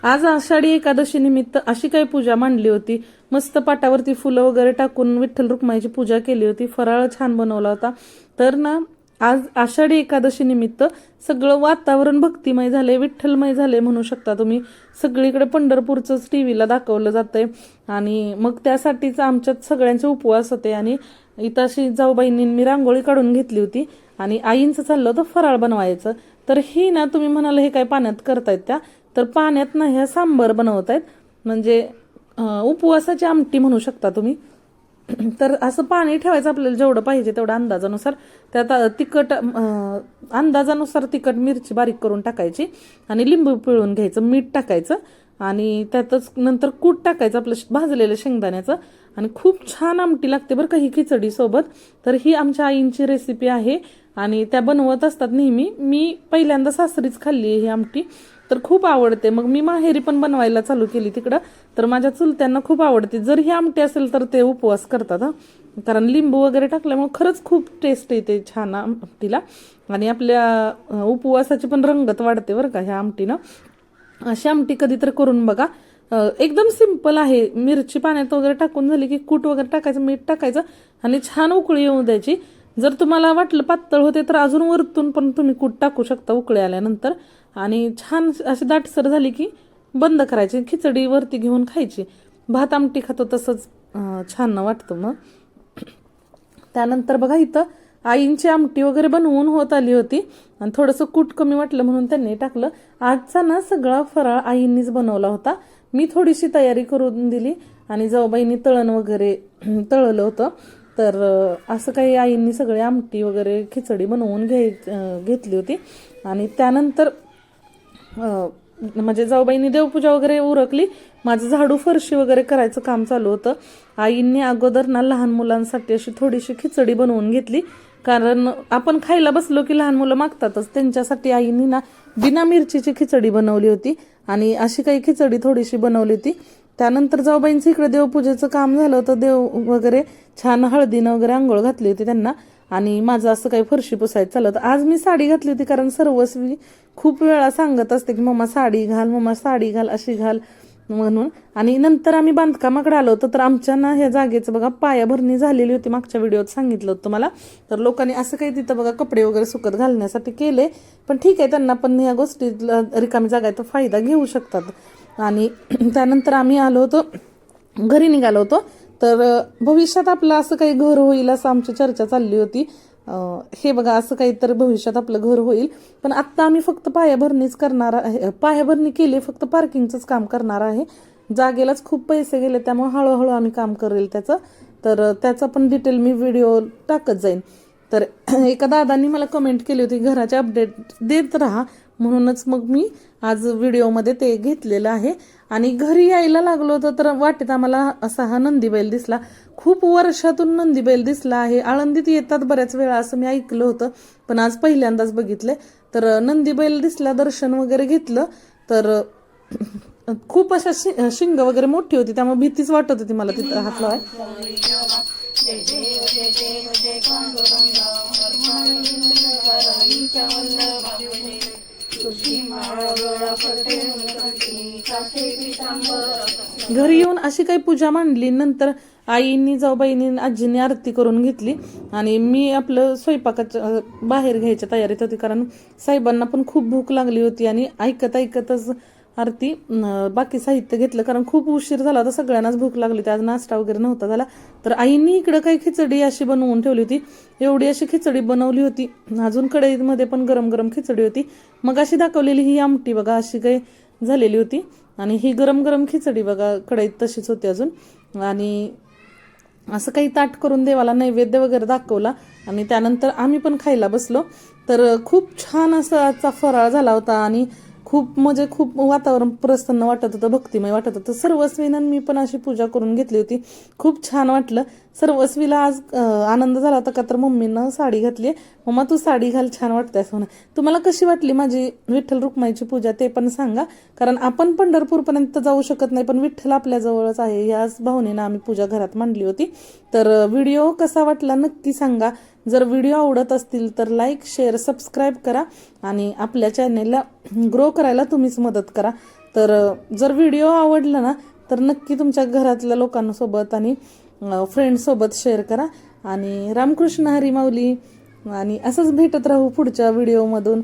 आज आषाढी एकादशी निमित्त अशी काही पूजा मांडली होती। मस्त पाटावरती फुलं वगैरे टाकून विठ्ठल रुक्माईची पूजा केली होती। फराळ छान बनवला होता। तर ना आज आषाढी एकादशी निमित्त सगळं वातावरण भक्तिमय झाले, विठ्ठलमय झाले म्हणू शकता तुम्ही। सगळीकडे पंढरपूरचंच टीव्हीला दाखवलं जातंय आणि मग त्यासाठीच आमच्यात सगळ्यांचे उपवास होते आणि इथं अशी जाऊबाईंनी मी रांगोळी काढून घेतली होती आणि आईंचं चाललं होतं फराळ बनवायचं। तर ही ना तुम्ही म्हणाल हे काय पाण्यात करतायत त्या, तर पाण्यात ना ह्या सांबर बनवत आहेत, म्हणजे उपवासाची आमटी म्हणू शकता तुम्ही। तर असं पाणी ठेवायचं आपल्याला जेवढं पाहिजे तेवढं अंदाजानुसार। त्यात तिखट अंदाजानुसार तिखट मिरची बारीक करून टाकायची आणि लिंबू पिळून घ्यायचं, मीठ टाकायचं आणि त्यातच नंतर कूट टाकायचं आपलं भाजलेलं शेंगदाण्याचं आणि खूप छान आमटी लागते बरं का ही खिचडी सोबत। तर ही आमच्या आईंची रेसिपी आहे आणि त्या बनवत असतात नेहमी। मी पहिल्यांदा सासरीच खाल्ली ही आमटी, तर खूप आवडते। मग मी माहेरी पण बनवायला चालू केली तिकडं, तर माझ्या चुलत्यांना खूप आवडते। जर ही आमटी असेल तर ते उपवास करतात कारण लिंबू वगैरे टाकल्यामुळे खरंच खूप टेस्ट येते छान आमटीला आणि आपल्या उपवासाची पण रंगत वाढते बरं का ह्या आमटीनं। अशी आमटी कधीतरी करून बघा। एकदम सिंपल आहे। मिरची पाण्यात वगैरे टाकून झाली की कूट वगैरे टाकायचं, मीठ टाकायचं आणि छान उकळी येऊ द्यायची। जर तुम्हाला वाटलं पातळ होते तर अजून वरतून पण तुम्ही कूट टाकू शकता उकळी आल्यानंतर आणि छान अशी दाटसर झाली की बंद करायची, खिचडी वरती घेऊन खायची। भात आमटी खातो तसंच छान वाटतं। मग त्यानंतर बघा इथं आईंची आमटी वगैरे बनवून होत आली होती आणि थोडंसं कूट कमी वाटलं म्हणून त्यांनी टाकलं। आजचा ना सगळा फराळ आईंनीच बनवला होता। मी थोडीशी तयारी करून दिली आणि जाऊबाईंनी तळण वगैरे तळलं होतं। तर असं काही आईंनी सगळे आमटी वगैरे खिचडी बनवून घेतली होती आणि त्यानंतर म्हणजे जाऊबाईंनी देवपूजा वगैरे उरकली, माझं झाडू फरशी वगैरे करायचं काम चालू होतं। आईंनी अगोदर ना लहान मुलांसाठी अशी थोडीशी खिचडी बनवून घेतली, कारण आपण खायला बसलो की लहान मुलं मागतातच। त्यांच्यासाठी आईंनी ना बिना मिरचीची खिचडी बनवली होती आणि अशी काही खिचडी थोडीशी बनवली होती। त्यानंतर जाऊबाईंचं इकडे देवपूजेचं काम झालं होतं, देव वगैरे छान हळदीनं वगैरे आंघोळ घातली होती त्यांना आणि माझं असं काही फरशी पुसायचं चाललं होतं। आज मी साडी घातली होती कारण सर्वस्वी खूप वेळा सांगत असते की मम्मा साडी घाल, मम्मा साडी घाल, अशी घाल म्हणून। आणि नंतर आम्ही बांधकामाकडे आलो होतो, तर आमच्या ना ह्या जागेचं बघा पायाभरणी झालेली होती, मागच्या व्हिडिओत सांगितलं होतं तुम्हाला। तर लोकांनी असं काही तिथं बघा कपडे वगैरे सुकत घालण्यासाठी केले, पण ठीक आहे, त्यांना पण ह्या गोष्टीतला रिकामी जागा आहे तर फायदा घेऊ शकतात। आणि त्यानंतर आम्ही आलो होतो, घरी निघालो होतो। तर भविष्यात आपलं असं काही घर होईल असं आमची चर्चा चालली होती। हे बघा असं काहीतरी भविष्यात आपलं घर होईल, पण आत्ता आम्ही फक्त पायाभरणीच करणार आहे। पायाभरणी केली, फक्त पार्किंगचंच काम करणार आहे। जागेलाच खूप पैसे गेले, त्यामुळे हळूहळू आम्ही काम करेल त्याचं। तर त्याचा पण डिटेल मी व्हिडिओ टाकत जाईन। तर एका दादांनी मला कमेंट केली होती घराचे अपडेट देत राहा, म्हणूनच मग मी आज व्हिडिओमध्ये ते घेतलेलं आहे। आणि घरी यायला लागलो होतं तर वाटेत आम्हाला असा हा नंदीबैल दिसला। खूप वर्षातून नंदीबैल दिसला आहे। आळंदीत येतात बऱ्याच वेळा असं मी ऐकलं होतं, पण आज पहिल्यांदाच बघितलंय। तर नंदीबैल दिसला, दर्शन वगैरे घेतलं। तर खूप अशा शिंग वगैरे मोठी होती, त्यामुळे भीतीच वाटत होती मला तिथं हात लावाय। घरी येऊन अशी काही पूजा मांडली, नंतर आईंनी जाऊबाईंनी आजींनी आरती करून घेतली आणि मी आपलं स्वयंपाकाच्या बाहेर घ्यायच्या तयारीत होती, कारण साहेबांना पण खूप भूक लागली होती आणि ऐकत ऐकतच आरती बाकी साहित्य घेतलं, कारण खूप उशीर झाला होता, सगळ्यांनाच भूक लागली होती। आज नाश्ता वगैरे नव्हता झाला, तर आईंनी इकडं काही खिचडी अशी बनवून ठेवली होती। एवढी अशी खिचडी बनवली होती, अजून कढईमध्ये पण गरम गरम खिचडी होती। मग अशी दाखवलेली ही आमटी बघा अशी काही झालेली होती आणि ही गरम गरम खिचडी बघा कढईत तशीच होती अजून। आणि असं काही ताट करून देवाला नैवेद्य वगैरे दाखवला आणि त्यानंतर आम्ही पण खायला बसलो। तर खूप छान असा आजचा फराळ झाला होता आणि खूप म्हणजे खूप वातावरण प्रसन्न वाटत होतं, भक्तिमय वाटत होतं। सर्वस्वीनं मी पण अशी पूजा करून घेतली होती, खूप छान वाटलं। सर्वस्वीला आज आनंद झाला होता का तर मम्मीनं साडी घातली, मम्मा तू साडी घाल, छान वाटते असं म्हणा। तुम्हाला कशी वाटली माझी विठ्ठल रुक्माईची पूजा ते पण सांगा, कारण आपण पंढरपूरपर्यंत जाऊ शकत नाही, पण विठ्ठल आपल्या जवळच आहे याच भावनेनं आम्ही पूजा घरात मांडली होती। तर व्हिडिओ कसा वाटला नक्की सांगा। जर व्हिडिओ आवडत असतील तर लाईक, शेअर, सबस्क्राईब करा आणि आपल्या चॅनेलला ग्रो करायला तुम्हीच मदत करा। तर जर व्हिडिओ आवडला ना तर नक्की तुमच्या घरातल्या लोकांसोबत आणि फ्रेंड्ससोबत शेअर करा. आणि रामकृष्ण हरी माऊली. आणि असंच भेटत राहू पुढच्या व्हिडिओमधून.